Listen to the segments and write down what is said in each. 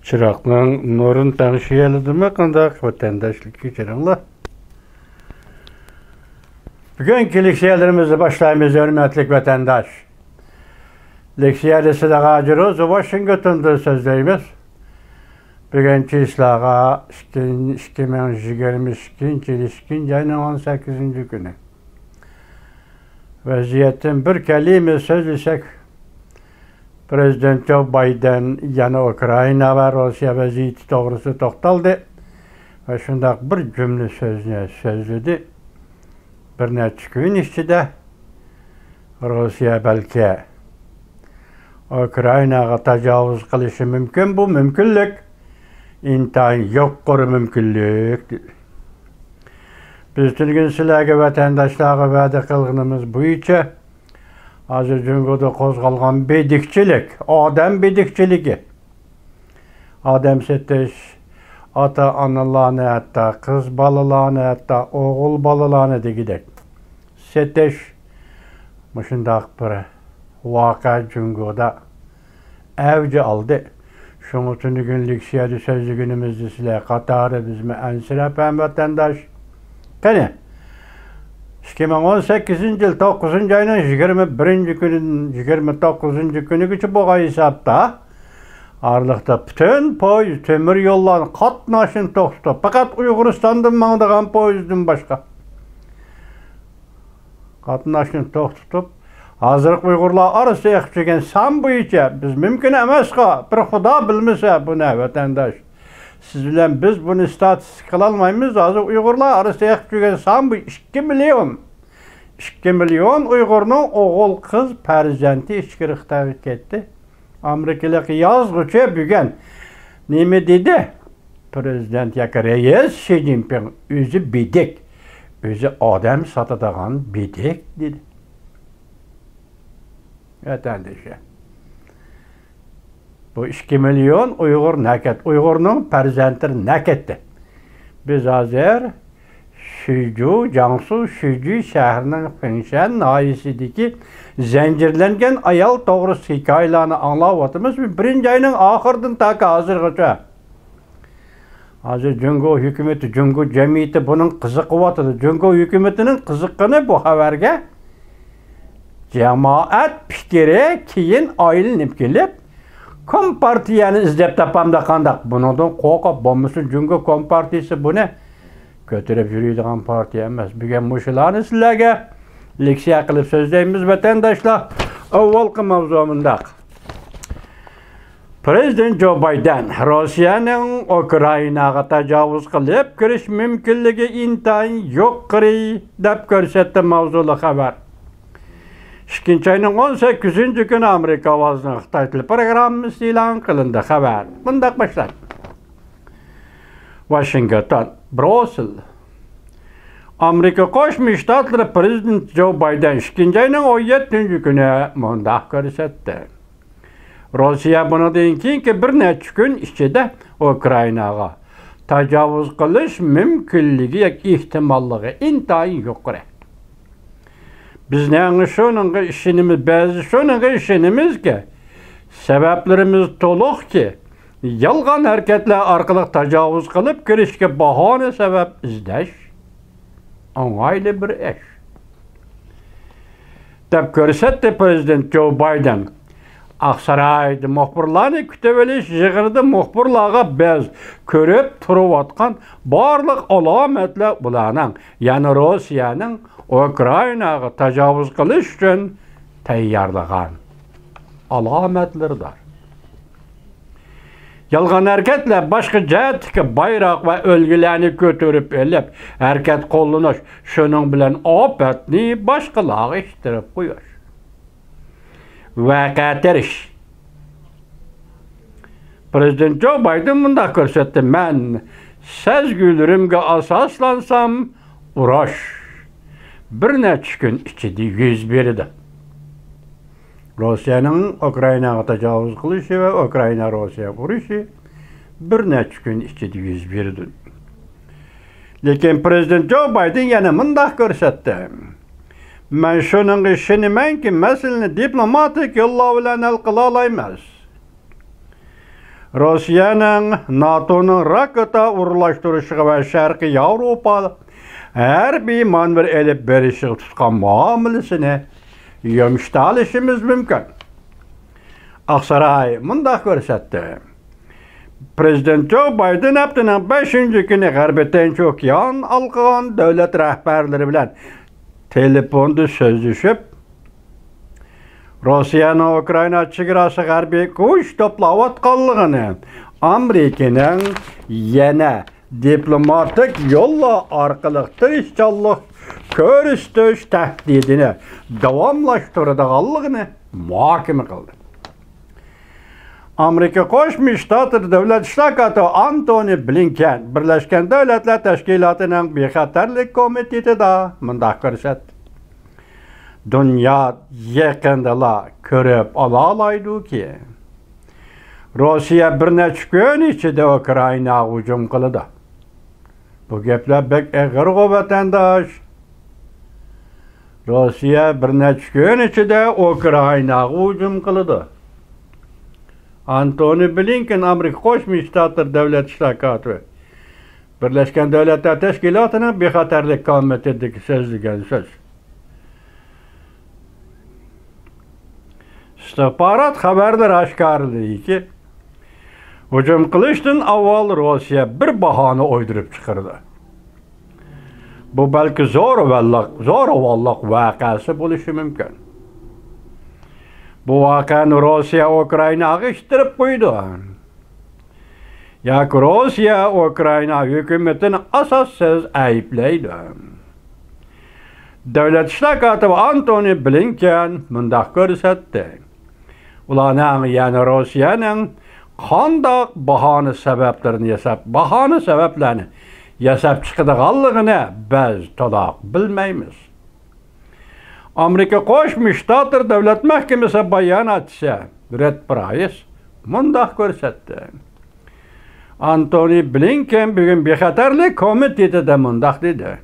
Çıraqның nurun tanışıyalydımı qandaq vatandaşlık keçiringlar. Bugünkü leksiyalarımızı başlayımız hürmetlik vatandaş. Leksiyada gajırız Washington'da sözleyimiz. Bugünkü islağa 2022 ayının 18. günü. Vaziyetin bir kelime sözlesek Prezident Joe Biden yana Ukrayna ve Rusya vaziyeti doğrusu toxtaldı ve şundaq bir cümle sözledi. Bir neçə gün içində Rusya belki Ukraynaga təcavüz qilishi mümkün. Bu mümkünlük intayin yoqqur mümkünlük. Biz tülgün sizlərə vatandaşlara vədə qılğınımız boyunca hazır Cumhuriyet'de qozğalğan bedikçilik, adam bedikçiligi. Adam seteş, ata-analarını hatta, kız balalarını hatta, oğul balalarını da gidek. Seteş, müşündaq bir vaka Cumhuriyet'de evci aldı. Şunu tünü leksiyada sözlü günümüzde sizler qatarı bizme ensirəpən vatandaş. Qani? 2018 yıl 9. ayının 29. günü geçip bu hesapta Arlıqda bütün poyuz, temir yolların qatnaşını toxtub. Fakat Uyguristan'dan mağdığan poyuzdan başqa. Qatnaşını toxtub. Hazırıq Uygurlar arası yaxşıgen san boyunca biz mümkün emasqa. Bir Xuda bilmese bu ne vatandaş. Siz bilen biz bunu statistik kılalmayımız. Hazır Uygurlar arası yaxşıgen san bu 2 milyon. 2 milyon Uygur'un oğul kız perzenti işkirikta ketdi. Amerikalık yazgıcı bugün nemi dedi? Prezident reis Xi Jinping özü bidik, özü adam satadağan bidik dedi. Vatandaşa. Bu 2 milyon Uygur naket, Uygur'un perzentleri naketdi. Biz hazır Şücü, Cansu, Şücü şehrinin Fengshan nahiyesideki zincirlengen ayal doğrusu hikayelerini anlavatımız birinci ayının ahırdan ta ki hazırgacha. Hazır Cungo hükümeti, Cungo cemiyeti bunun kızıqıvatıdır. Cungo hükümetinin kızıqqını bu haberge cemaat fikri keyin aylanıp kelip Kompartiyani izlep tapamda qandaq. Bundan qo'rqib bo'lmasin Cungo Kompartiyasi buni götürüp yürüydiğin partiye emas. Bugün muşularını sizlerge leksiya qilib sözleyimiz vatandaşlar. Avvalqı mavzumundaq. Prezident Joe Biden Rusiyanın Ukraynaga tajovuz qilib kirish mümkünligi intayin yo'qri deb ko'rsatdi mavzuli xabar. 2. ayının 18. günü Amerika ovozini Xitoy tili programmasi e'lon qilindi xabar. Bundaq başlaydi. Washington, Brussel. Amerika Qo'shma Shtatlari Prezident Joe Biden 2. ayının 17. günü mundaq ko'rsatdi. Rossiya bundan keyingi bir necha kun ichida Ukraynaga tajovuz qilish mumkinligi yoki ehtimolligi intayin yuqori. Bizning shuningga ishonimiz, ba'zi shuningga ishonimiz ki sabablarimiz to'liq ki yolg'on harakatlar orqali tajovuz qilib kirishga bahona sabab izlash o'ng'ayli bir ish. Deb ko'rsatdi Prezident Joe Biden. Aqsaroyda muxbirlarni kutib olish yig'inida muxbirlarga biz ko'rib turayotgan barliq alomatlar bularning, ya'ni Rossiyaning Ukraynaga tajovuz qilish uchun tayyorlagan alomatlardir. Yolg'on harakatlar boshqa jihatga bayroq va o'lgilarni ko'tarib elib, harakat qo'llanish, shuning bilan ofatni boshqalarga ishtirib qo'yish. Vaqa terish. Prezident Joe Biden bunda ko'rsatdi. Men sezgilarimga asoslansam, urush bir necha kun ichida yuz berdi. Rossiyaning Ukraynaga tajovuz qilishi va Ukrayna-Rossiya urushi bir necha kun ichida yuz berdi. Lekin Prezident Joe Biden yana bunda ko'rsatdi. Men şunun işinimenki meselini diplomatik yolla bilen hal qila olmaymiz. Rossiyanın NATO'nun raketa uğurlaştırışı ve Şarkı Avrupa her bir manver elip berişi tutkan muamelesini yemişte alışımız mümkün. Aksaray mundaq görsetti. Prezident Joe Biden haftanın 5. günü G'arbeten çok yan alqan devlet rahbarları bilen telefonda sözleşip Rossiyanın Ukrayna chegarasi g'arbiy kuch to'playotganligini Amerikaning yana diplomatik yo'llar orqali tirishchanlik ko'rsatish tahdidini davomlashtiradiganligini muhokama qildi. Amerika Qo'shma Shtatlar Davlat ishtirokchisi Antony Blinken Birlashgan Davlatlar Tashkilotining bexatarlik komitetida mundaq ko'rsatdi. Dünya yaqinda ko'rib olalaydi-ki, Rossiya bir necha kun ichida Ukraynaga hujum qildi. Bu gaplar bek og'ir vatandosh. Rossiya bir necha kun ichida Ukraynaga hujum qildi. Antony Blinken Amerika Qo'shma Shtatlar davlat ishtirokchisi Birlashgan Davlatlar Tashkilotining bexatarlik komitetidagi so'zlagan so'z. İstihbarat xabarlar aşkarlığı ki, hücum qilishdan avval Rossiya bir bahane oydurup çıkardı. Bu belki zo'ravonlik voqeasi bo'lishi mumkin. Bu voqeani Rossiya Ukraynaga ishtirib qo'ydi. Yoki Rossiya Ukrayna hukumatini asossiz ayblaydi. Davlat ishtirokchisi Antony Blinken mundaq ko'rsatdi. Ularning yani Rossiyaning qanday bahona sabablarini yasab chiqadiganligini biz to'liq bilmaymiz. Amerika Qo'shma Shtatlar Davlat Mahkamasi bayonotchisi Red Price mundaq ko'rsatdi. Antony Blinken bugun bexatarlik komitetida mundaq dedi.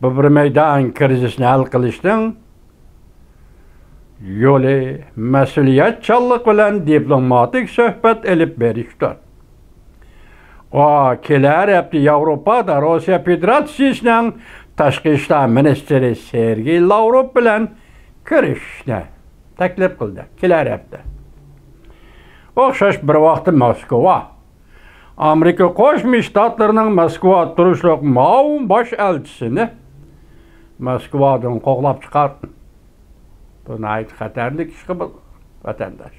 Bu bir meydan krizisini hal qilishning yo'li mas'uliyatchanlik bilan diplomatik suhbat elib berishdir. Kelar hafta Yevropada Rossiya Federatsiyasining tashqi ishlar ministri Sergey Lavrov bilan ko'rishishni taklif qildi. Kelar hafta. O'xshash bir vaqtda Moskva Amerika Qo'shma Shtatlarining Moskva turishliq ma'lum bosh elchisini Moskvadan qo'g'lab chiqardi. Bu nəhayət xətərli iş vatandaş.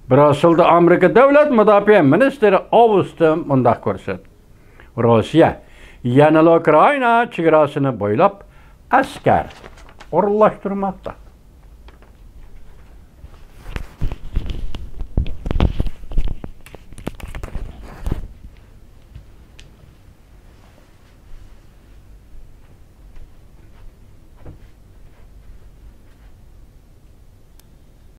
Brüsseldə Amerika Davlat Müdafiə Ministri Austin mundaq ko'rsatdi. Rossiya yana Ukrayna chegarasini bo'ylab askar o'rinlashtirmoqda.